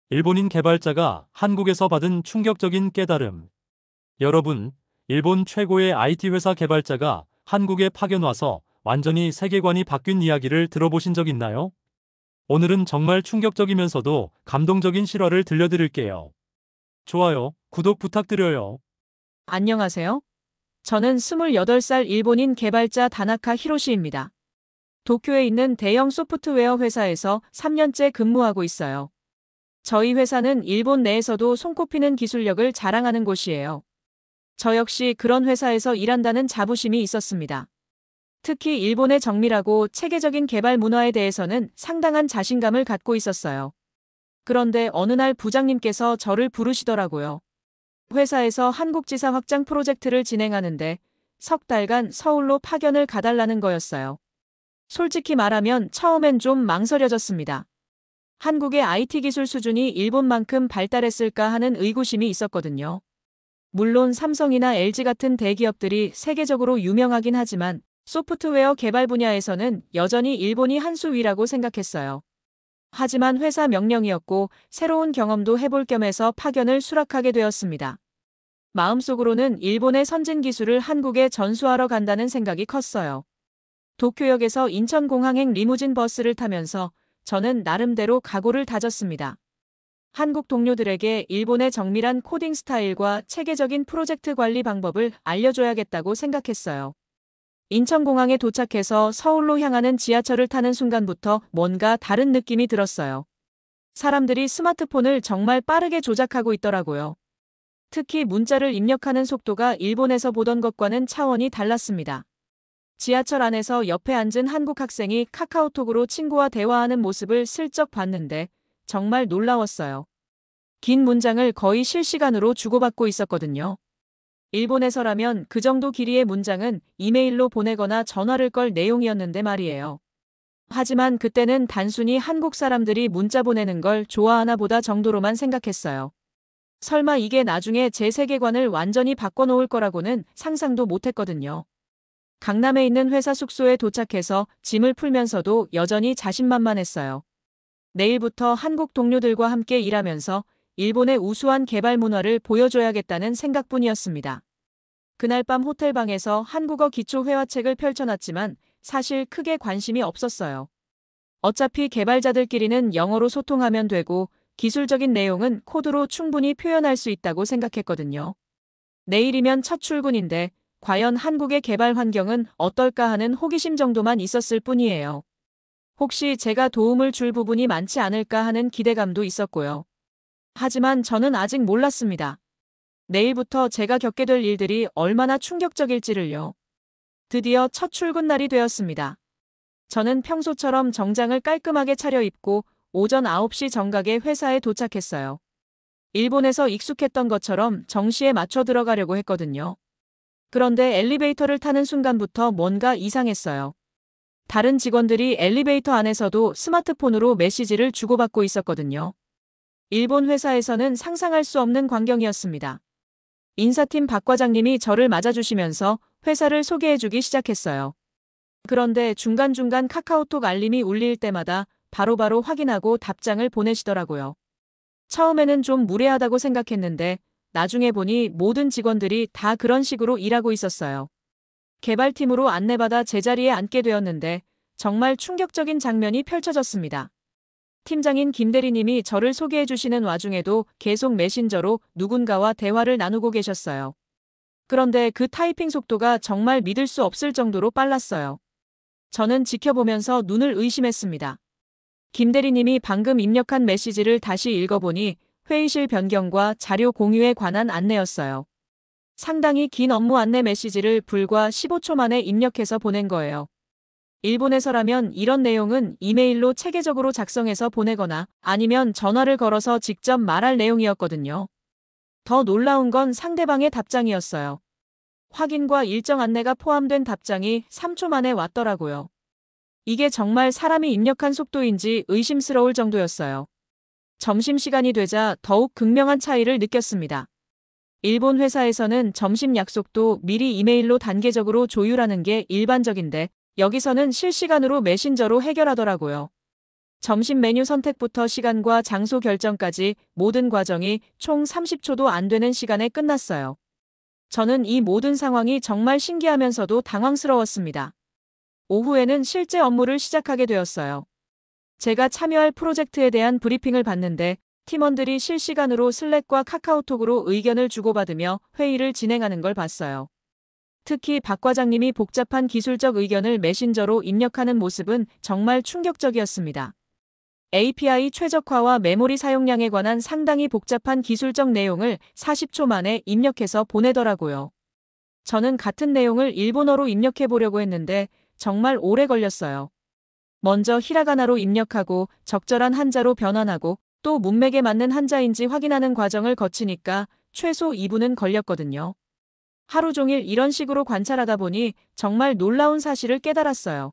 일본인 개발자가 한국에서 받은 충격적인 깨달음. 여러분, 일본 최고의 IT 회사 개발자가 한국에 파견 와서 완전히 세계관이 바뀐 이야기를 들어보신 적 있나요? 오늘은 정말 충격적이면서도 감동적인 실화를 들려드릴게요. 좋아요, 구독 부탁드려요. 안녕하세요. 저는 28살 일본인 개발자 다나카 히로시입니다. 도쿄에 있는 대형 소프트웨어 회사에서 3년째 근무하고 있어요. 저희 회사는 일본 내에서도 손꼽히는 기술력을 자랑하는 곳이에요. 저 역시 그런 회사에서 일한다는 자부심이 있었습니다. 특히 일본의 정밀하고 체계적인 개발 문화에 대해서는 상당한 자신감을 갖고 있었어요. 그런데 어느 날 부장님께서 저를 부르시더라고요. 회사에서 한국지사 확장 프로젝트를 진행하는데 석 달간 서울로 파견을 가달라는 거였어요. 솔직히 말하면 처음엔 좀 망설여졌습니다. 한국의 IT 기술 수준이 일본만큼 발달했을까 하는 의구심이 있었거든요. 물론 삼성이나 LG 같은 대기업들이 세계적으로 유명하긴 하지만 소프트웨어 개발 분야에서는 여전히 일본이 한 수 위라고 생각했어요. 하지만 회사 명령이었고 새로운 경험도 해볼 겸해서 파견을 수락하게 되었습니다. 마음속으로는 일본의 선진 기술을 한국에 전수하러 간다는 생각이 컸어요. 도쿄역에서 인천공항행 리무진 버스를 타면서 저는 나름대로 각오를 다졌습니다. 한국 동료들에게 일본의 정밀한 코딩 스타일과 체계적인 프로젝트 관리 방법을 알려줘야겠다고 생각했어요. 인천공항에 도착해서 서울로 향하는 지하철을 타는 순간부터 뭔가 다른 느낌이 들었어요. 사람들이 스마트폰을 정말 빠르게 조작하고 있더라고요. 특히 문자를 입력하는 속도가 일본에서 보던 것과는 차원이 달랐습니다. 지하철 안에서 옆에 앉은 한국 학생이 카카오톡으로 친구와 대화하는 모습을 슬쩍 봤는데 정말 놀라웠어요. 긴 문장을 거의 실시간으로 주고받고 있었거든요. 일본에서라면 그 정도 길이의 문장은 이메일로 보내거나 전화를 걸 내용이었는데 말이에요. 하지만 그때는 단순히 한국 사람들이 문자 보내는 걸 좋아하나 보다 정도로만 생각했어요. 설마 이게 나중에 제 세계관을 완전히 바꿔놓을 거라고는 상상도 못했거든요. 강남에 있는 회사 숙소에 도착해서 짐을 풀면서도 여전히 자신만만했어요. 내일부터 한국 동료들과 함께 일하면서 일본의 우수한 개발 문화를 보여줘야겠다는 생각뿐이었습니다. 그날 밤 호텔방에서 한국어 기초 회화책을 펼쳐놨지만 사실 크게 관심이 없었어요. 어차피 개발자들끼리는 영어로 소통하면 되고 기술적인 내용은 코드로 충분히 표현할 수 있다고 생각했거든요. 내일이면 첫 출근인데 과연 한국의 개발 환경은 어떨까 하는 호기심 정도만 있었을 뿐이에요. 혹시 제가 도움을 줄 부분이 많지 않을까 하는 기대감도 있었고요. 하지만 저는 아직 몰랐습니다. 내일부터 제가 겪게 될 일들이 얼마나 충격적일지를요. 드디어 첫 출근 날이 되었습니다. 저는 평소처럼 정장을 깔끔하게 차려입고 오전 9시 정각에 회사에 도착했어요. 일본에서 익숙했던 것처럼 정시에 맞춰 들어가려고 했거든요. 그런데 엘리베이터를 타는 순간부터 뭔가 이상했어요. 다른 직원들이 엘리베이터 안에서도 스마트폰으로 메시지를 주고받고 있었거든요. 일본 회사에서는 상상할 수 없는 광경이었습니다. 인사팀 박 과장님이 저를 맞아주시면서 회사를 소개해주기 시작했어요. 그런데 중간중간 카카오톡 알림이 울릴 때마다 바로바로 확인하고 답장을 보내시더라고요. 처음에는 좀 무례하다고 생각했는데 나중에 보니 모든 직원들이 다 그런 식으로 일하고 있었어요. 개발팀으로 안내받아 제자리에 앉게 되었는데 정말 충격적인 장면이 펼쳐졌습니다. 팀장인 김 대리님이 저를 소개해 주시는 와중에도 계속 메신저로 누군가와 대화를 나누고 계셨어요. 그런데 그 타이핑 속도가 정말 믿을 수 없을 정도로 빨랐어요. 저는 지켜보면서 눈을 의심했습니다. 김 대리님이 방금 입력한 메시지를 다시 읽어보니 회의실 변경과 자료 공유에 관한 안내였어요. 상당히 긴 업무 안내 메시지를 불과 15초 만에 입력해서 보낸 거예요. 일본에서라면 이런 내용은 이메일로 체계적으로 작성해서 보내거나 아니면 전화를 걸어서 직접 말할 내용이었거든요. 더 놀라운 건 상대방의 답장이었어요. 확인과 일정 안내가 포함된 답장이 3초 만에 왔더라고요. 이게 정말 사람이 입력한 속도인지 의심스러울 정도였어요. 점심시간이 되자 더욱 극명한 차이를 느꼈습니다. 일본 회사에서는 점심 약속도 미리 이메일로 단계적으로 조율하는 게 일반적인데 여기서는 실시간으로 메신저로 해결하더라고요. 점심 메뉴 선택부터 시간과 장소 결정까지 모든 과정이 총 30초도 안 되는 시간에 끝났어요. 저는 이 모든 상황이 정말 신기하면서도 당황스러웠습니다. 오후에는 실제 업무를 시작하게 되었어요. 제가 참여할 프로젝트에 대한 브리핑을 받는데 팀원들이 실시간으로 슬랙과 카카오톡으로 의견을 주고받으며 회의를 진행하는 걸 봤어요. 특히 박 과장님이 복잡한 기술적 의견을 메신저로 입력하는 모습은 정말 충격적이었습니다. API 최적화와 메모리 사용량에 관한 상당히 복잡한 기술적 내용을 40초 만에 입력해서 보내더라고요. 저는 같은 내용을 일본어로 입력해 보려고 했는데 정말 오래 걸렸어요. 먼저 히라가나로 입력하고 적절한 한자로 변환하고 또 문맥에 맞는 한자인지 확인하는 과정을 거치니까 최소 2분은 걸렸거든요. 하루 종일 이런 식으로 관찰하다 보니 정말 놀라운 사실을 깨달았어요.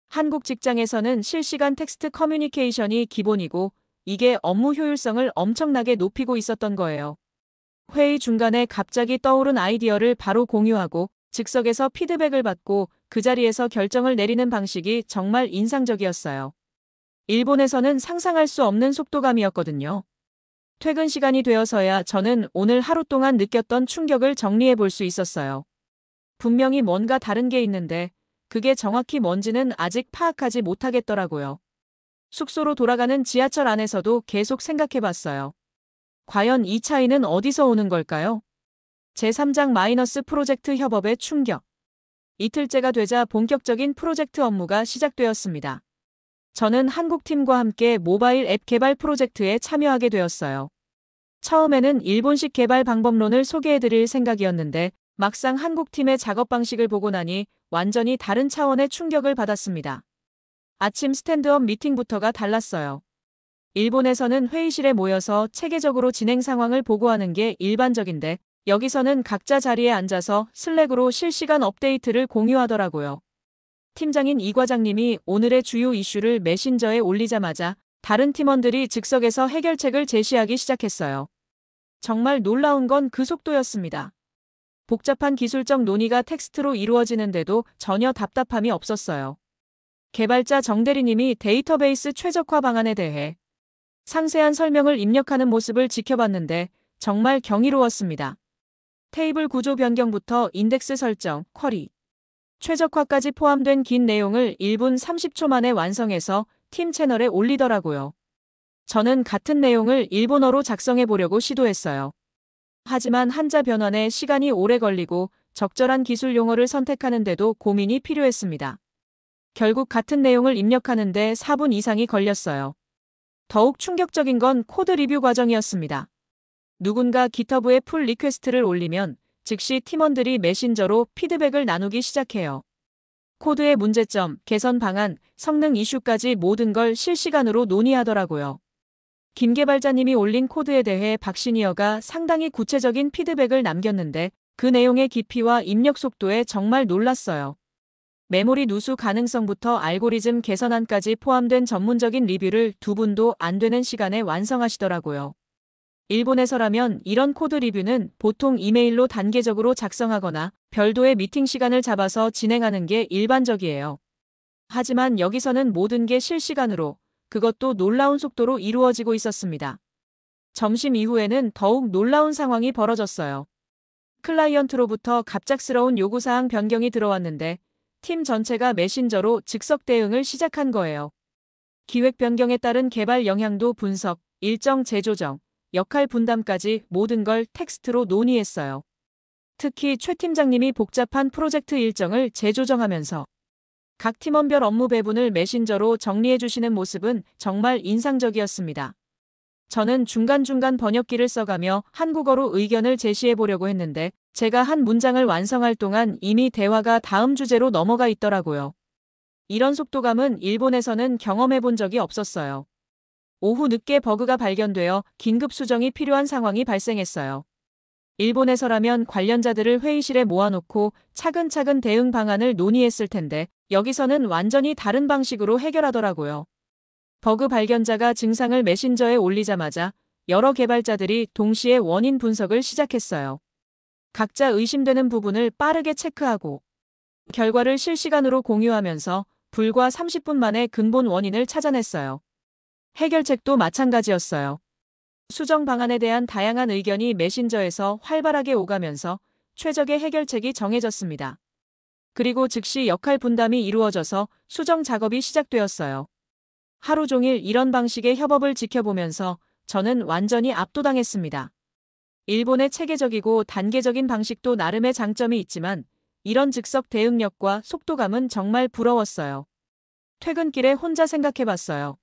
한국 직장에서는 실시간 텍스트 커뮤니케이션이 기본이고 이게 업무 효율성을 엄청나게 높이고 있었던 거예요. 회의 중간에 갑자기 떠오른 아이디어를 바로 공유하고 즉석에서 피드백을 받고 그 자리에서 결정을 내리는 방식이 정말 인상적이었어요. 일본에서는 상상할 수 없는 속도감이었거든요. 퇴근 시간이 되어서야 저는 오늘 하루 동안 느꼈던 충격을 정리해 볼 수 있었어요. 분명히 뭔가 다른 게 있는데 그게 정확히 뭔지는 아직 파악하지 못하겠더라고요. 숙소로 돌아가는 지하철 안에서도 계속 생각해 봤어요. 과연 이 차이는 어디서 오는 걸까요? 제3장 마이너스 프로젝트 협업의 충격. 이틀째가 되자 본격적인 프로젝트 업무가 시작되었습니다. 저는 한국 팀과 함께 모바일 앱 개발 프로젝트에 참여하게 되었어요. 처음에는 일본식 개발 방법론을 소개해드릴 생각이었는데 막상 한국 팀의 작업 방식을 보고 나니 완전히 다른 차원의 충격을 받았습니다. 아침 스탠드업 미팅부터가 달랐어요. 일본에서는 회의실에 모여서 체계적으로 진행 상황을 보고하는 게 일반적인데 여기서는 각자 자리에 앉아서 슬랙으로 실시간 업데이트를 공유하더라고요. 팀장인 이 과장님이 오늘의 주요 이슈를 메신저에 올리자마자 다른 팀원들이 즉석에서 해결책을 제시하기 시작했어요. 정말 놀라운 건 그 속도였습니다. 복잡한 기술적 논의가 텍스트로 이루어지는데도 전혀 답답함이 없었어요. 개발자 정대리님이 데이터베이스 최적화 방안에 대해 상세한 설명을 입력하는 모습을 지켜봤는데 정말 경이로웠습니다. 테이블 구조 변경부터 인덱스 설정, 쿼리, 최적화까지 포함된 긴 내용을 1분 30초 만에 완성해서 팀 채널에 올리더라고요. 저는 같은 내용을 일본어로 작성해 보려고 시도했어요. 하지만 한자 변환에 시간이 오래 걸리고 적절한 기술 용어를 선택하는데도 고민이 필요했습니다. 결국 같은 내용을 입력하는데 4분 이상이 걸렸어요. 더욱 충격적인 건 코드 리뷰 과정이었습니다. 누군가 GitHub에 풀 리퀘스트를 올리면 즉시 팀원들이 메신저로 피드백을 나누기 시작해요. 코드의 문제점, 개선 방안, 성능 이슈까지 모든 걸 실시간으로 논의하더라고요. 김 개발자님이 올린 코드에 대해 박 시니어가 상당히 구체적인 피드백을 남겼는데 그 내용의 깊이와 입력 속도에 정말 놀랐어요. 메모리 누수 가능성부터 알고리즘 개선안까지 포함된 전문적인 리뷰를 2분도 안 되는 시간에 완성하시더라고요. 일본에서라면 이런 코드 리뷰는 보통 이메일로 단계적으로 작성하거나 별도의 미팅 시간을 잡아서 진행하는 게 일반적이에요. 하지만 여기서는 모든 게 실시간으로, 그것도 놀라운 속도로 이루어지고 있었습니다. 점심 이후에는 더욱 놀라운 상황이 벌어졌어요. 클라이언트로부터 갑작스러운 요구사항 변경이 들어왔는데 팀 전체가 메신저로 즉석 대응을 시작한 거예요. 기획 변경에 따른 개발 영향도 분석, 일정 재조정, 역할 분담까지 모든 걸 텍스트로 논의했어요. 특히 최 팀장님이 복잡한 프로젝트 일정을 재조정하면서 각 팀원별 업무 배분을 메신저로 정리해 주시는 모습은 정말 인상적이었습니다. 저는 중간중간 번역기를 써가며 한국어로 의견을 제시해 보려고 했는데 제가 한 문장을 완성할 동안 이미 대화가 다음 주제로 넘어가 있더라고요. 이런 속도감은 일본에서는 경험해 본 적이 없었어요. 오후 늦게 버그가 발견되어 긴급 수정이 필요한 상황이 발생했어요. 일본에서라면 관련자들을 회의실에 모아놓고 차근차근 대응 방안을 논의했을 텐데 여기서는 완전히 다른 방식으로 해결하더라고요. 버그 발견자가 증상을 메신저에 올리자마자 여러 개발자들이 동시에 원인 분석을 시작했어요. 각자 의심되는 부분을 빠르게 체크하고 결과를 실시간으로 공유하면서 불과 30분 만에 근본 원인을 찾아냈어요. 해결책도 마찬가지였어요. 수정 방안에 대한 다양한 의견이 메신저에서 활발하게 오가면서 최적의 해결책이 정해졌습니다. 그리고 즉시 역할 분담이 이루어져서 수정 작업이 시작되었어요. 하루 종일 이런 방식의 협업을 지켜보면서 저는 완전히 압도당했습니다. 일본의 체계적이고 단계적인 방식도 나름의 장점이 있지만 이런 즉석 대응력과 속도감은 정말 부러웠어요. 퇴근길에 혼자 생각해봤어요.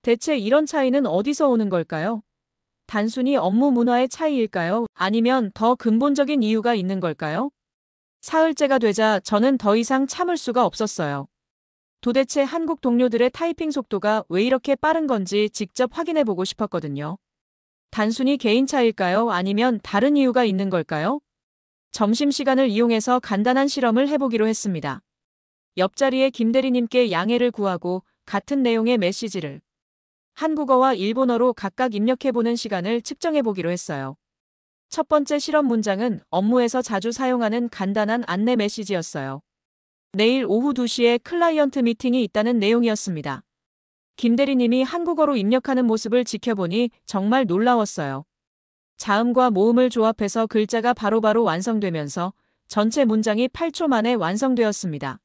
대체 이런 차이는 어디서 오는 걸까요? 단순히 업무 문화의 차이일까요? 아니면 더 근본적인 이유가 있는 걸까요? 사흘째가 되자 저는 더 이상 참을 수가 없었어요. 도대체 한국 동료들의 타이핑 속도가 왜 이렇게 빠른 건지 직접 확인해 보고 싶었거든요. 단순히 개인 차일까요? 아니면 다른 이유가 있는 걸까요? 점심시간을 이용해서 간단한 실험을 해보기로 했습니다. 옆자리에 김대리님께 양해를 구하고 같은 내용의 메시지를 한국어와 일본어로 각각 입력해보는 시간을 측정해보기로 했어요. 첫 번째 실험 문장은 업무에서 자주 사용하는 간단한 안내 메시지였어요. 내일 오후 2시에 클라이언트 미팅이 있다는 내용이었습니다. 김대리님이 한국어로 입력하는 모습을 지켜보니 정말 놀라웠어요. 자음과 모음을 조합해서 글자가 바로바로 완성되면서 전체 문장이 8초 만에 완성되었습니다.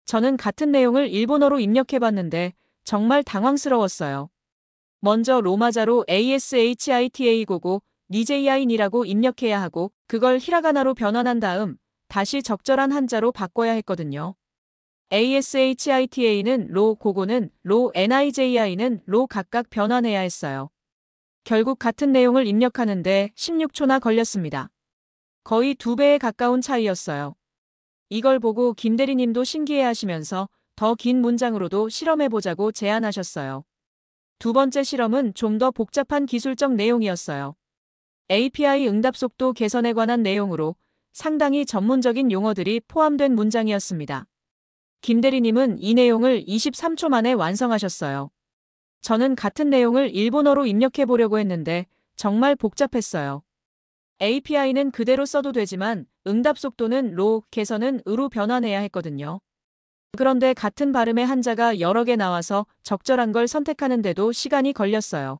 저는 같은 내용을 일본어로 입력해봤는데 정말 당황스러웠어요. 먼저 로마자로 ASHITA 고고 니제이아인이라고 입력해야 하고 그걸 히라가나로 변환한 다음 다시 적절한 한자로 바꿔야 했거든요. ASHITA는 로, 고고는 로, NIJI는 로 각각 변환해야 했어요. 결국 같은 내용을 입력하는데 16초나 걸렸습니다. 거의 2배에 가까운 차이였어요. 이걸 보고 김대리님도 신기해하시면서 더 긴 문장으로도 실험해보자고 제안하셨어요. 두 번째 실험은 좀 더 복잡한 기술적 내용이었어요. API 응답 속도 개선에 관한 내용으로 상당히 전문적인 용어들이 포함된 문장이었습니다. 김대리님은 이 내용을 23초 만에 완성하셨어요. 저는 같은 내용을 일본어로 입력해 보려고 했는데 정말 복잡했어요. API는 그대로 써도 되지만 응답 속도는 로, 개선은 으로 변환해야 했거든요. 그런데 같은 발음의 한자가 여러 개 나와서 적절한 걸 선택하는데도 시간이 걸렸어요.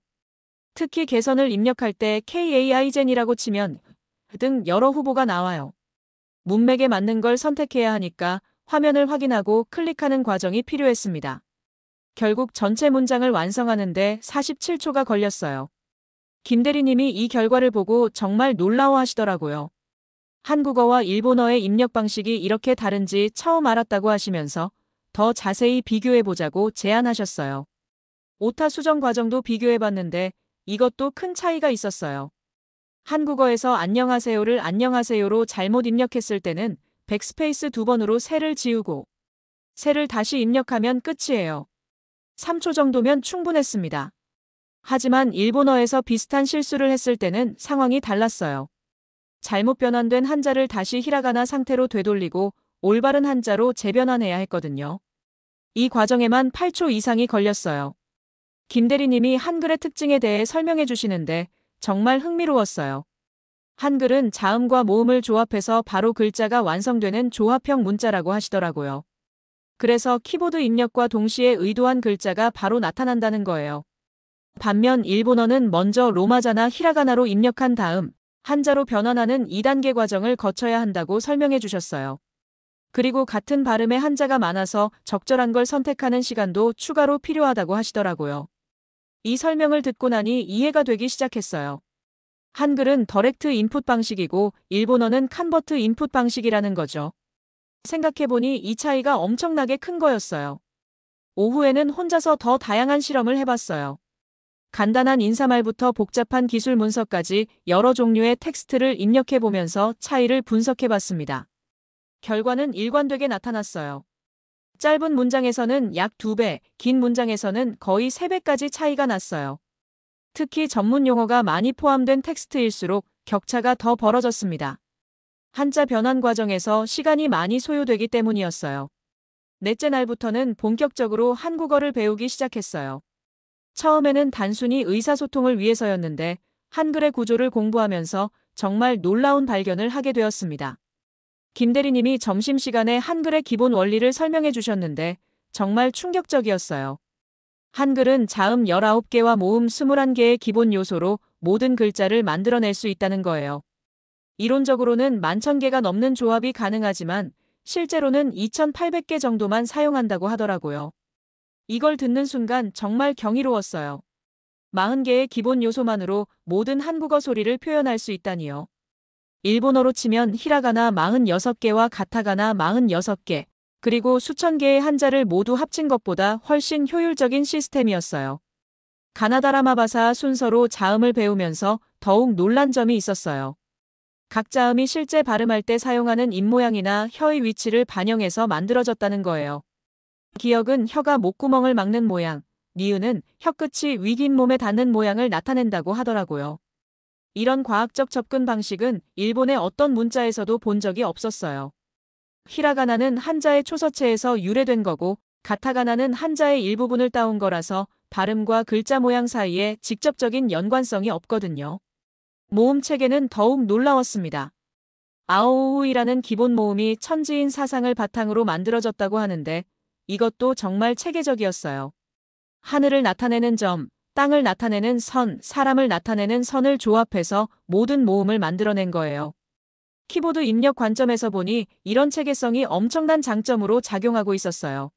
특히 개선을 입력할 때 KAI젠이라고 치면 등 여러 후보가 나와요. 문맥에 맞는 걸 선택해야 하니까 화면을 확인하고 클릭하는 과정이 필요했습니다. 결국 전체 문장을 완성하는데 47초가 걸렸어요. 김대리님이 이 결과를 보고 정말 놀라워하시더라고요. 한국어와 일본어의 입력 방식이 이렇게 다른지 처음 알았다고 하시면서 더 자세히 비교해보자고 제안하셨어요. 오타 수정 과정도 비교해봤는데 이것도 큰 차이가 있었어요. 한국어에서 안녕하세요를 안녕하세요로 잘못 입력했을 때는 백스페이스 2번으로 세를 지우고 세를 다시 입력하면 끝이에요. 3초 정도면 충분했습니다. 하지만 일본어에서 비슷한 실수를 했을 때는 상황이 달랐어요. 잘못 변환된 한자를 다시 히라가나 상태로 되돌리고 올바른 한자로 재변환해야 했거든요. 이 과정에만 8초 이상이 걸렸어요. 김대리님이 한글의 특징에 대해 설명해 주시는데 정말 흥미로웠어요. 한글은 자음과 모음을 조합해서 바로 글자가 완성되는 조합형 문자라고 하시더라고요. 그래서 키보드 입력과 동시에 의도한 글자가 바로 나타난다는 거예요. 반면 일본어는 먼저 로마자나 히라가나로 입력한 다음 한자로 변환하는 2단계 과정을 거쳐야 한다고 설명해 주셨어요. 그리고 같은 발음의 한자가 많아서 적절한 걸 선택하는 시간도 추가로 필요하다고 하시더라고요. 이 설명을 듣고 나니 이해가 되기 시작했어요. 한글은 더렉트 인풋 방식이고 일본어는 컨버트 인풋 방식이라는 거죠. 생각해보니 이 차이가 엄청나게 큰 거였어요. 오후에는 혼자서 더 다양한 실험을 해봤어요. 간단한 인사말부터 복잡한 기술 문서까지 여러 종류의 텍스트를 입력해보면서 차이를 분석해봤습니다. 결과는 일관되게 나타났어요. 짧은 문장에서는 약 2배, 긴 문장에서는 거의 3배까지 차이가 났어요. 특히 전문 용어가 많이 포함된 텍스트일수록 격차가 더 벌어졌습니다. 한자 변환 과정에서 시간이 많이 소요되기 때문이었어요. 넷째 날부터는 본격적으로 한국어를 배우기 시작했어요. 처음에는 단순히 의사소통을 위해서였는데 한글의 구조를 공부하면서 정말 놀라운 발견을 하게 되었습니다. 김대리님이 점심시간에 한글의 기본 원리를 설명해 주셨는데 정말 충격적이었어요. 한글은 자음 19개와 모음 21개의 기본 요소로 모든 글자를 만들어낼 수 있다는 거예요. 이론적으로는 11,000개가 넘는 조합이 가능하지만 실제로는 2,800개 정도만 사용한다고 하더라고요. 이걸 듣는 순간 정말 경이로웠어요. 40개의 기본 요소만으로 모든 한국어 소리를 표현할 수 있다니요. 일본어로 치면 히라가나 46개와 가타가나 46개, 그리고 수천 개의 한자를 모두 합친 것보다 훨씬 효율적인 시스템이었어요. 가나다라마바사 순서로 자음을 배우면서 더욱 놀란 점이 있었어요. 각 자음이 실제 발음할 때 사용하는 입모양이나 혀의 위치를 반영해서 만들어졌다는 거예요. 기역은 혀가 목구멍을 막는 모양, 니은은 혀끝이 위깃몸에 닿는 모양을 나타낸다고 하더라고요. 이런 과학적 접근 방식은 일본의 어떤 문자에서도 본 적이 없었어요. 히라가나는 한자의 초서체에서 유래된 거고, 가타가나는 한자의 일부분을 따온 거라서 발음과 글자 모양 사이에 직접적인 연관성이 없거든요. 모음 체계는 더욱 놀라웠습니다. 아오우이라는 기본 모음이 천지인 사상을 바탕으로 만들어졌다고 하는데 이것도 정말 체계적이었어요. 하늘을 나타내는 점, 땅을 나타내는 선, 사람을 나타내는 선을 조합해서 모든 모음을 만들어낸 거예요. 키보드 입력 관점에서 보니 이런 체계성이 엄청난 장점으로 작용하고 있었어요.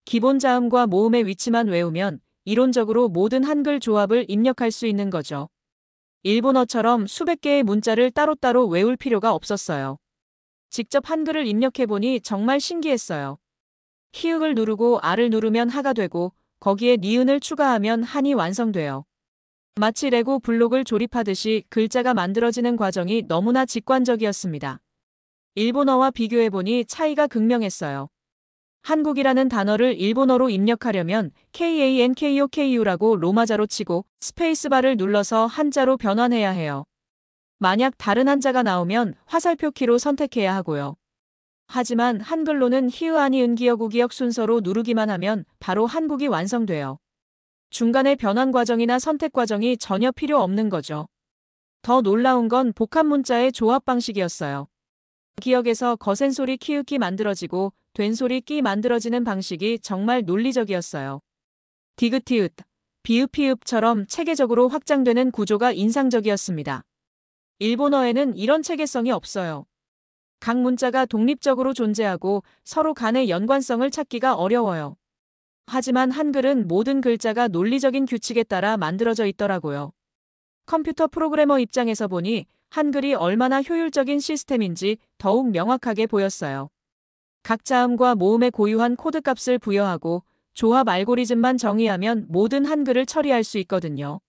기본 자음과 모음의 위치만 외우면 이론적으로 모든 한글 조합을 입력할 수 있는 거죠. 일본어처럼 수백 개의 문자를 따로따로 외울 필요가 없었어요. 직접 한글을 입력해보니 정말 신기했어요. 히읗을 누르고 알을 누르면 하가 되고 거기에 니은을 추가하면 한이 완성돼요. 마치 레고 블록을 조립하듯이 글자가 만들어지는 과정이 너무나 직관적이었습니다. 일본어와 비교해보니 차이가 극명했어요. 한국이라는 단어를 일본어로 입력하려면 KANKOKU라고 로마자로 치고 스페이스바를 눌러서 한자로 변환해야 해요. 만약 다른 한자가 나오면 화살표 키로 선택해야 하고요. 하지만 한글로는 히읗 은기역 우기역 순서로 누르기만 하면 바로 한국이 완성돼요. 중간에 변환 과정이나 선택 과정이 전혀 필요 없는 거죠. 더 놀라운 건 복합 문자의 조합 방식이었어요. 기역에서 거센 소리 키읔기 만들어지고 된 소리 끼 만들어지는 방식이 정말 논리적이었어요. 디귿티읕, 비읍피읍처럼 체계적으로 확장되는 구조가 인상적이었습니다. 일본어에는 이런 체계성이 없어요. 각 문자가 독립적으로 존재하고 서로 간의 연관성을 찾기가 어려워요. 하지만 한글은 모든 글자가 논리적인 규칙에 따라 만들어져 있더라고요. 컴퓨터 프로그래머 입장에서 보니 한글이 얼마나 효율적인 시스템인지 더욱 명확하게 보였어요. 각 자음과 모음에 고유한 코드 값을 부여하고 조합 알고리즘만 정의하면 모든 한글을 처리할 수 있거든요.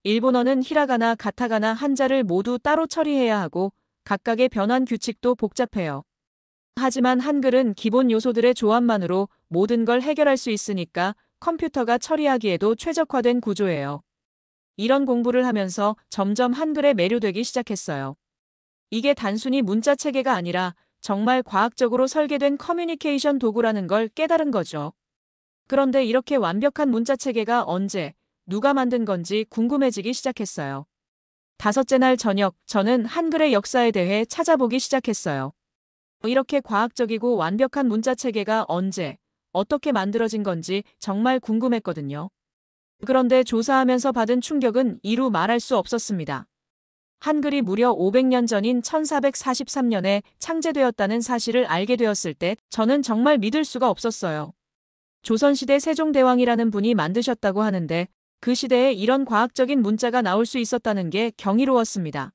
일본어는 히라가나, 가타가나 한자를 모두 따로 처리해야 하고 각각의 변환 규칙도 복잡해요. 하지만 한글은 기본 요소들의 조합만으로 모든 걸 해결할 수 있으니까 컴퓨터가 처리하기에도 최적화된 구조예요. 이런 공부를 하면서 점점 한글에 매료되기 시작했어요. 이게 단순히 문자 체계가 아니라 정말 과학적으로 설계된 커뮤니케이션 도구라는 걸 깨달은 거죠. 그런데 이렇게 완벽한 문자 체계가 언제, 누가 만든 건지 궁금해지기 시작했어요. 다섯째 날 저녁, 저는 한글의 역사에 대해 찾아보기 시작했어요. 이렇게 과학적이고 완벽한 문자 체계가 언제, 어떻게 만들어진 건지 정말 궁금했거든요. 그런데 조사하면서 받은 충격은 이루 말할 수 없었습니다. 한글이 무려 500년 전인 1443년에 창제되었다는 사실을 알게 되었을 때 저는 정말 믿을 수가 없었어요. 조선시대 세종대왕이라는 분이 만드셨다고 하는데 그 시대에 이런 과학적인 문자가 나올 수 있었다는 게 경이로웠습니다.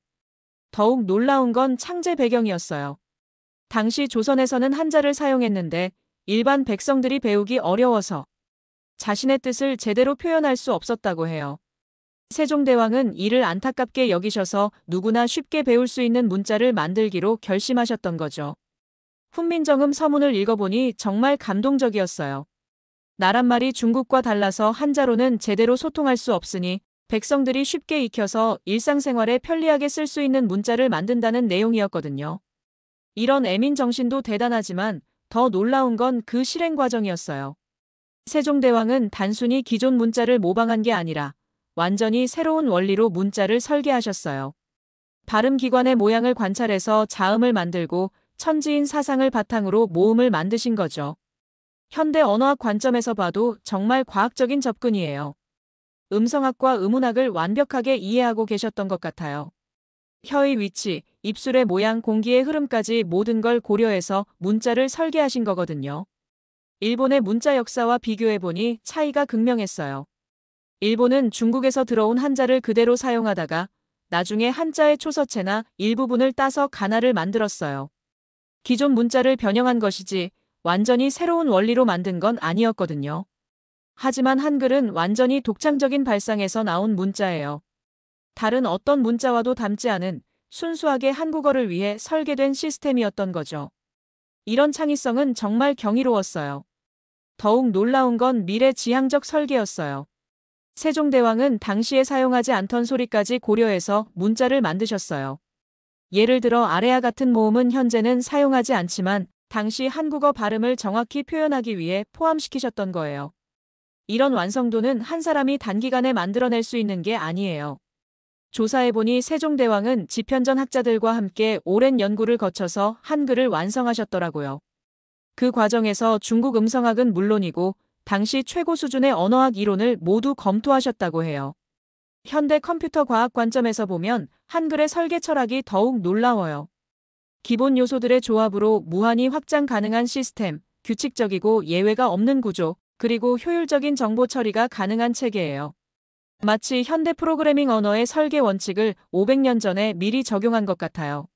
더욱 놀라운 건 창제 배경이었어요. 당시 조선에서는 한자를 사용했는데 일반 백성들이 배우기 어려워서 자신의 뜻을 제대로 표현할 수 없었다고 해요. 세종대왕은 이를 안타깝게 여기셔서 누구나 쉽게 배울 수 있는 문자를 만들기로 결심하셨던 거죠. 훈민정음 서문을 읽어보니 정말 감동적이었어요. 나란말이 중국과 달라서 한자로는 제대로 소통할 수 없으니 백성들이 쉽게 익혀서 일상생활에 편리하게 쓸 수 있는 문자를 만든다는 내용이었거든요. 이런 애민 정신도 대단하지만 더 놀라운 건 그 실행 과정이었어요. 세종대왕은 단순히 기존 문자를 모방한 게 아니라 완전히 새로운 원리로 문자를 설계하셨어요. 발음기관의 모양을 관찰해서 자음을 만들고 천지인 사상을 바탕으로 모음을 만드신 거죠. 현대 언어학 관점에서 봐도 정말 과학적인 접근이에요. 음성학과 음운학을 완벽하게 이해하고 계셨던 것 같아요. 혀의 위치, 입술의 모양, 공기의 흐름까지 모든 걸 고려해서 문자를 설계하신 거거든요. 일본의 문자 역사와 비교해보니 차이가 극명했어요. 일본은 중국에서 들어온 한자를 그대로 사용하다가 나중에 한자의 초서체나 일부분을 따서 가나를 만들었어요. 기존 문자를 변형한 것이지 완전히 새로운 원리로 만든 건 아니었거든요. 하지만 한글은 완전히 독창적인 발상에서 나온 문자예요. 다른 어떤 문자와도 닮지 않은 순수하게 한국어를 위해 설계된 시스템이었던 거죠. 이런 창의성은 정말 경이로웠어요. 더욱 놀라운 건 미래지향적 설계였어요. 세종대왕은 당시에 사용하지 않던 소리까지 고려해서 문자를 만드셨어요. 예를 들어 아래와 같은 모음은 현재는 사용하지 않지만 당시 한국어 발음을 정확히 표현하기 위해 포함시키셨던 거예요. 이런 완성도는 한 사람이 단기간에 만들어낼 수 있는 게 아니에요. 조사해보니 세종대왕은 지편전 학자들과 함께 오랜 연구를 거쳐서 한글을 완성하셨더라고요. 그 과정에서 중국 음성학은 물론이고 당시 최고 수준의 언어학 이론을 모두 검토하셨다고 해요. 현대 컴퓨터 과학 관점에서 보면 한글의 설계 철학이 더욱 놀라워요. 기본 요소들의 조합으로 무한히 확장 가능한 시스템, 규칙적이고 예외가 없는 구조, 그리고 효율적인 정보 처리가 가능한 체계예요. 마치 현대 프로그래밍 언어의 설계 원칙을 500년 전에 미리 적용한 것 같아요.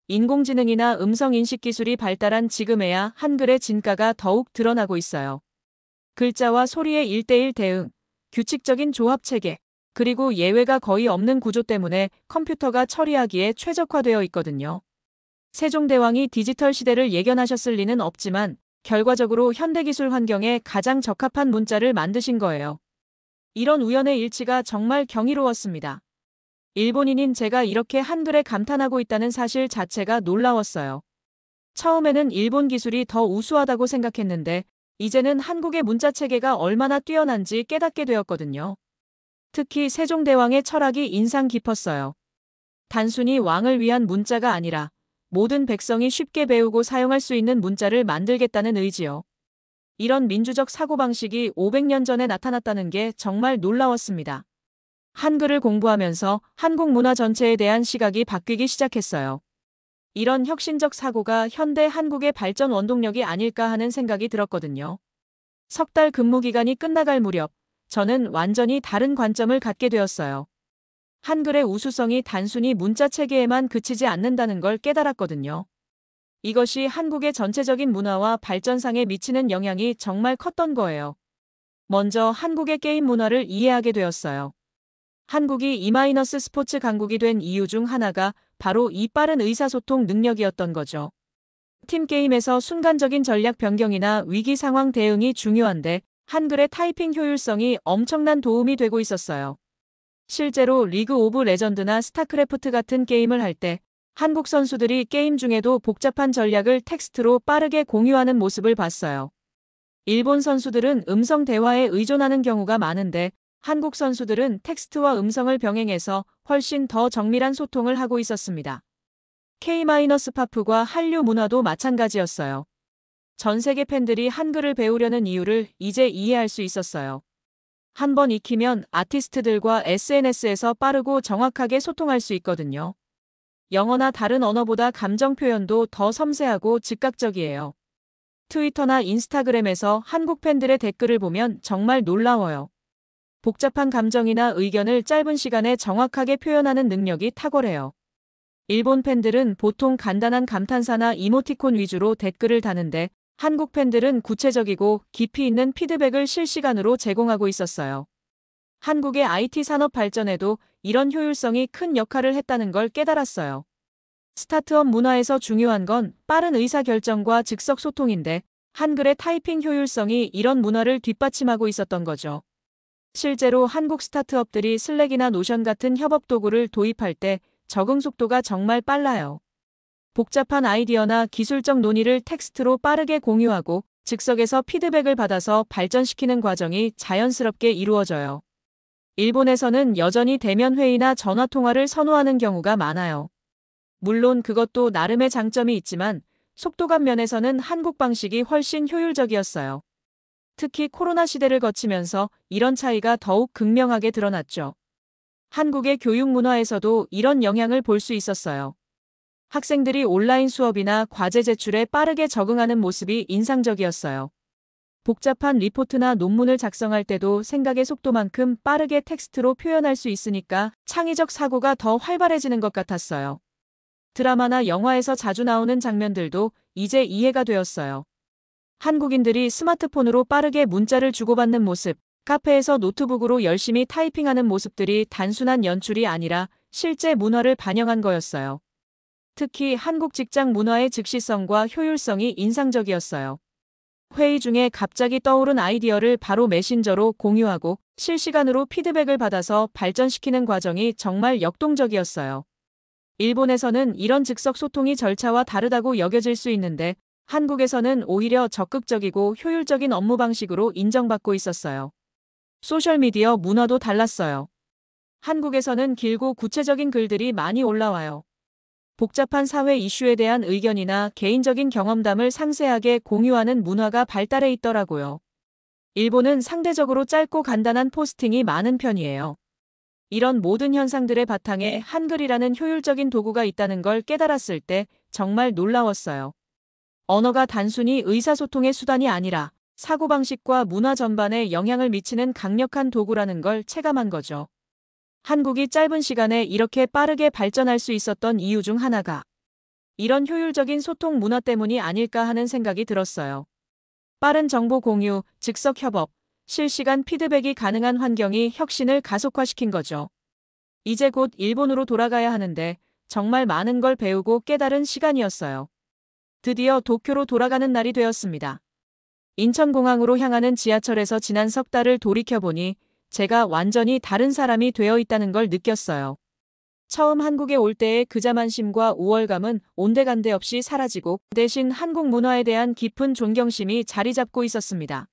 인공지능이나 음성인식 기술이 발달한 지금에야 한글의 진가가 더욱 드러나고 있어요. 글자와 소리의 1:1 대응, 규칙적인 조합 체계, 그리고 예외가 거의 없는 구조 때문에 컴퓨터가 처리하기에 최적화되어 있거든요. 세종대왕이 디지털 시대를 예견하셨을 리는 없지만 결과적으로 현대기술 환경에 가장 적합한 문자를 만드신 거예요. 이런 우연의 일치가 정말 경이로웠습니다. 일본인인 제가 이렇게 한글에 감탄하고 있다는 사실 자체가 놀라웠어요. 처음에는 일본 기술이 더 우수하다고 생각했는데 이제는 한국의 문자 체계가 얼마나 뛰어난지 깨닫게 되었거든요. 특히 세종대왕의 철학이 인상 깊었어요. 단순히 왕을 위한 문자가 아니라 모든 백성이 쉽게 배우고 사용할 수 있는 문자를 만들겠다는 의지요. 이런 민주적 사고방식이 500년 전에 나타났다는 게 정말 놀라웠습니다. 한글을 공부하면서 한국 문화 전체에 대한 시각이 바뀌기 시작했어요. 이런 혁신적 사고가 현대 한국의 발전 원동력이 아닐까 하는 생각이 들었거든요. 석 달 근무 기간이 끝나갈 무렵 저는 완전히 다른 관점을 갖게 되었어요. 한글의 우수성이 단순히 문자 체계에만 그치지 않는다는 걸 깨달았거든요. 이것이 한국의 전체적인 문화와 발전상에 미치는 영향이 정말 컸던 거예요. 먼저 한국의 게임 문화를 이해하게 되었어요. 한국이 E-스포츠 강국이 된 이유 중 하나가 바로 이 빠른 의사소통 능력이었던 거죠. 팀게임에서 순간적인 전략 변경이나 위기 상황 대응이 중요한데 한글의 타이핑 효율성이 엄청난 도움이 되고 있었어요. 실제로 리그 오브 레전드나 스타크래프트 같은 게임을 할 때 한국 선수들이 게임 중에도 복잡한 전략을 텍스트로 빠르게 공유하는 모습을 봤어요. 일본 선수들은 음성 대화에 의존하는 경우가 많은데 한국 선수들은 텍스트와 음성을 병행해서 훨씬 더 정밀한 소통을 하고 있었습니다. K-팝과 한류 문화도 마찬가지였어요. 전 세계 팬들이 한글을 배우려는 이유를 이제 이해할 수 있었어요. 한번 익히면 아티스트들과 SNS에서 빠르고 정확하게 소통할 수 있거든요. 영어나 다른 언어보다 감정 표현도 더 섬세하고 즉각적이에요. 트위터나 인스타그램에서 한국 팬들의 댓글을 보면 정말 놀라워요. 복잡한 감정이나 의견을 짧은 시간에 정확하게 표현하는 능력이 탁월해요. 일본 팬들은 보통 간단한 감탄사나 이모티콘 위주로 댓글을 다는데 한국 팬들은 구체적이고 깊이 있는 피드백을 실시간으로 제공하고 있었어요. 한국의 IT 산업 발전에도 이런 효율성이 큰 역할을 했다는 걸 깨달았어요. 스타트업 문화에서 중요한 건 빠른 의사결정과 즉석 소통인데 한글의 타이핑 효율성이 이런 문화를 뒷받침하고 있었던 거죠. 실제로 한국 스타트업들이 슬랙이나 노션 같은 협업 도구를 도입할 때 적응 속도가 정말 빨라요. 복잡한 아이디어나 기술적 논의를 텍스트로 빠르게 공유하고 즉석에서 피드백을 받아서 발전시키는 과정이 자연스럽게 이루어져요. 일본에서는 여전히 대면 회의나 전화 통화를 선호하는 경우가 많아요. 물론 그것도 나름의 장점이 있지만 속도감 면에서는 한국 방식이 훨씬 효율적이었어요. 특히 코로나 시대를 거치면서 이런 차이가 더욱 극명하게 드러났죠. 한국의 교육 문화에서도 이런 영향을 볼 수 있었어요. 학생들이 온라인 수업이나 과제 제출에 빠르게 적응하는 모습이 인상적이었어요. 복잡한 리포트나 논문을 작성할 때도 생각의 속도만큼 빠르게 텍스트로 표현할 수 있으니까 창의적 사고가 더 활발해지는 것 같았어요. 드라마나 영화에서 자주 나오는 장면들도 이제 이해가 되었어요. 한국인들이 스마트폰으로 빠르게 문자를 주고받는 모습, 카페에서 노트북으로 열심히 타이핑하는 모습들이 단순한 연출이 아니라 실제 문화를 반영한 거였어요. 특히 한국 직장 문화의 즉시성과 효율성이 인상적이었어요. 회의 중에 갑자기 떠오른 아이디어를 바로 메신저로 공유하고 실시간으로 피드백을 받아서 발전시키는 과정이 정말 역동적이었어요. 일본에서는 이런 즉석 소통이 절차와 다르다고 여겨질 수 있는데 한국에서는 오히려 적극적이고 효율적인 업무 방식으로 인정받고 있었어요. 소셜미디어 문화도 달랐어요. 한국에서는 길고 구체적인 글들이 많이 올라와요. 복잡한 사회 이슈에 대한 의견이나 개인적인 경험담을 상세하게 공유하는 문화가 발달해 있더라고요. 일본은 상대적으로 짧고 간단한 포스팅이 많은 편이에요. 이런 모든 현상들의 바탕에 한글이라는 효율적인 도구가 있다는 걸 깨달았을 때 정말 놀라웠어요. 언어가 단순히 의사소통의 수단이 아니라 사고방식과 문화 전반에 영향을 미치는 강력한 도구라는 걸 체감한 거죠. 한국이 짧은 시간에 이렇게 빠르게 발전할 수 있었던 이유 중 하나가 이런 효율적인 소통 문화 때문이 아닐까 하는 생각이 들었어요. 빠른 정보 공유, 즉석 협업, 실시간 피드백이 가능한 환경이 혁신을 가속화시킨 거죠. 이제 곧 일본으로 돌아가야 하는데 정말 많은 걸 배우고 깨달은 시간이었어요. 드디어 도쿄로 돌아가는 날이 되었습니다. 인천공항으로 향하는 지하철에서 지난 석 달을 돌이켜보니 제가 완전히 다른 사람이 되어 있다는 걸 느꼈어요. 처음 한국에 올 때의 그 자만심과 우월감은 온데간데 없이 사라지고 대신 한국 문화에 대한 깊은 존경심이 자리 잡고 있었습니다.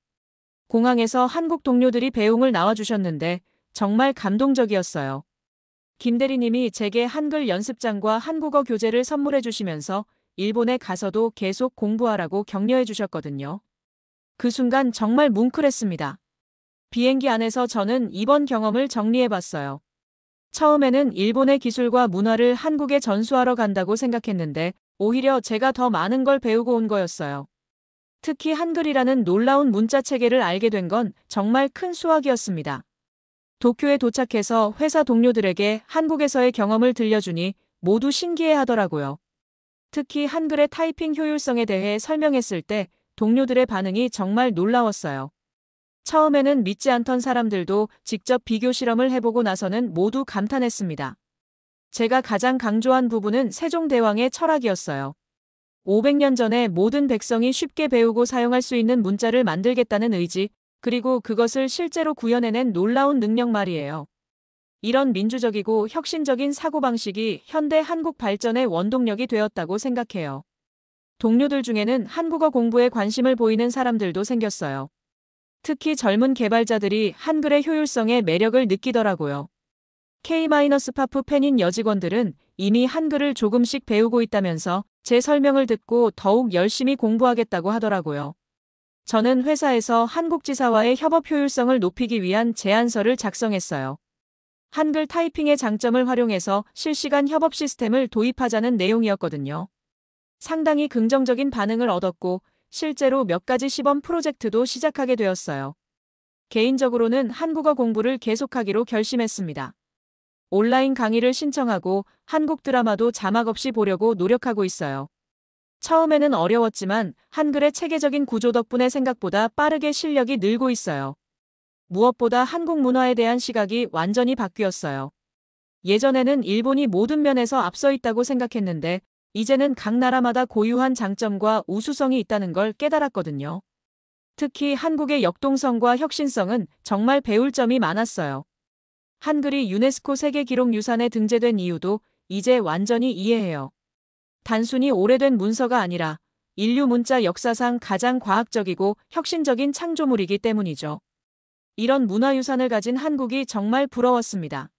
공항에서 한국 동료들이 배웅을 나와주셨는데 정말 감동적이었어요. 김 대리님이 제게 한글 연습장과 한국어 교재를 선물해 주시면서 일본에 가서도 계속 공부하라고 격려해 주셨거든요. 그 순간 정말 뭉클했습니다. 비행기 안에서 저는 이번 경험을 정리해 봤어요. 처음에는 일본의 기술과 문화를 한국에 전수하러 간다고 생각했는데 오히려 제가 더 많은 걸 배우고 온 거였어요. 특히 한글이라는 놀라운 문자 체계를 알게 된 건 정말 큰 수확이었습니다. 도쿄에 도착해서 회사 동료들에게 한국에서의 경험을 들려주니 모두 신기해 하더라고요. 특히 한글의 타이핑 효율성에 대해 설명했을 때 동료들의 반응이 정말 놀라웠어요. 처음에는 믿지 않던 사람들도 직접 비교 실험을 해보고 나서는 모두 감탄했습니다. 제가 가장 강조한 부분은 세종대왕의 철학이었어요. 500년 전에 모든 백성이 쉽게 배우고 사용할 수 있는 문자를 만들겠다는 의지, 그리고 그것을 실제로 구현해낸 놀라운 능력 말이에요. 이런 민주적이고 혁신적인 사고방식이 현대 한국 발전의 원동력이 되었다고 생각해요. 동료들 중에는 한국어 공부에 관심을 보이는 사람들도 생겼어요. 특히 젊은 개발자들이 한글의 효율성에 매력을 느끼더라고요. K-파프 팬인 여직원들은 이미 한글을 조금씩 배우고 있다면서 제 설명을 듣고 더욱 열심히 공부하겠다고 하더라고요. 저는 회사에서 한국지사와의 협업 효율성을 높이기 위한 제안서를 작성했어요. 한글 타이핑의 장점을 활용해서 실시간 협업 시스템을 도입하자는 내용이었거든요. 상당히 긍정적인 반응을 얻었고 실제로 몇 가지 시범 프로젝트도 시작하게 되었어요. 개인적으로는 한국어 공부를 계속하기로 결심했습니다. 온라인 강의를 신청하고 한국 드라마도 자막 없이 보려고 노력하고 있어요. 처음에는 어려웠지만 한글의 체계적인 구조 덕분에 생각보다 빠르게 실력이 늘고 있어요. 무엇보다 한국 문화에 대한 시각이 완전히 바뀌었어요. 예전에는 일본이 모든 면에서 앞서 있다고 생각했는데 이제는 각 나라마다 고유한 장점과 우수성이 있다는 걸 깨달았거든요. 특히 한국의 역동성과 혁신성은 정말 배울 점이 많았어요. 한글이 유네스코 세계기록유산에 등재된 이유도 이제 완전히 이해해요. 단순히 오래된 문서가 아니라 인류 문자 역사상 가장 과학적이고 혁신적인 창조물이기 때문이죠. 이런 문화유산을 가진 한국이 정말 부러웠습니다.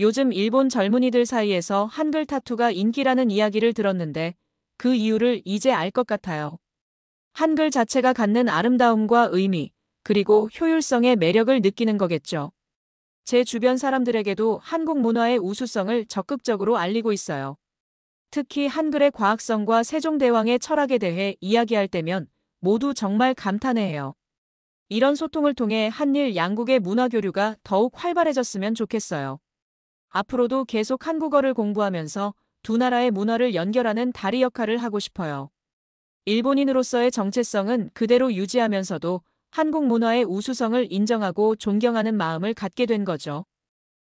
요즘 일본 젊은이들 사이에서 한글 타투가 인기라는 이야기를 들었는데 그 이유를 이제 알 것 같아요. 한글 자체가 갖는 아름다움과 의미, 그리고 효율성의 매력을 느끼는 거겠죠. 제 주변 사람들에게도 한국 문화의 우수성을 적극적으로 알리고 있어요. 특히 한글의 과학성과 세종대왕의 철학에 대해 이야기할 때면 모두 정말 감탄해해요. 이런 소통을 통해 한일 양국의 문화 교류가 더욱 활발해졌으면 좋겠어요. 앞으로도 계속 한국어를 공부하면서 두 나라의 문화를 연결하는 다리 역할을 하고 싶어요. 일본인으로서의 정체성은 그대로 유지하면서도 한국 문화의 우수성을 인정하고 존경하는 마음을 갖게 된 거죠.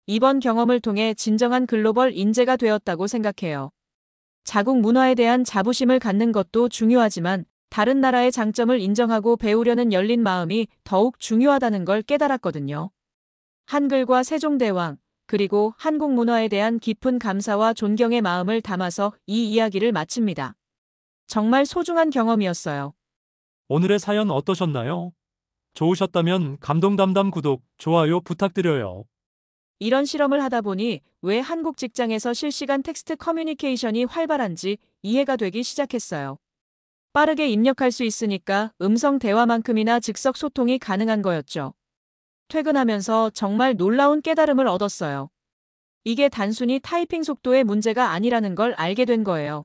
이번 경험을 통해 진정한 글로벌 인재가 되었다고 생각해요. 자국 문화에 대한 자부심을 갖는 것도 중요하지만 다른 나라의 장점을 인정하고 배우려는 열린 마음이 더욱 중요하다는 걸 깨달았거든요. 한글과 세종대왕, 그리고 한국 문화에 대한 깊은 감사와 존경의 마음을 담아서 이 이야기를 마칩니다. 정말 소중한 경험이었어요. 오늘의 사연 어떠셨나요? 좋으셨다면 감동 담담 구독, 좋아요 부탁드려요. 이런 실험을 하다 보니 왜 한국 직장에서 실시간 텍스트 커뮤니케이션이 활발한지 이해가 되기 시작했어요. 빠르게 입력할 수 있으니까 음성 대화만큼이나 즉석 소통이 가능한 거였죠. 퇴근하면서 정말 놀라운 깨달음을 얻었어요. 이게 단순히 타이핑 속도의 문제가 아니라는 걸 알게 된 거예요.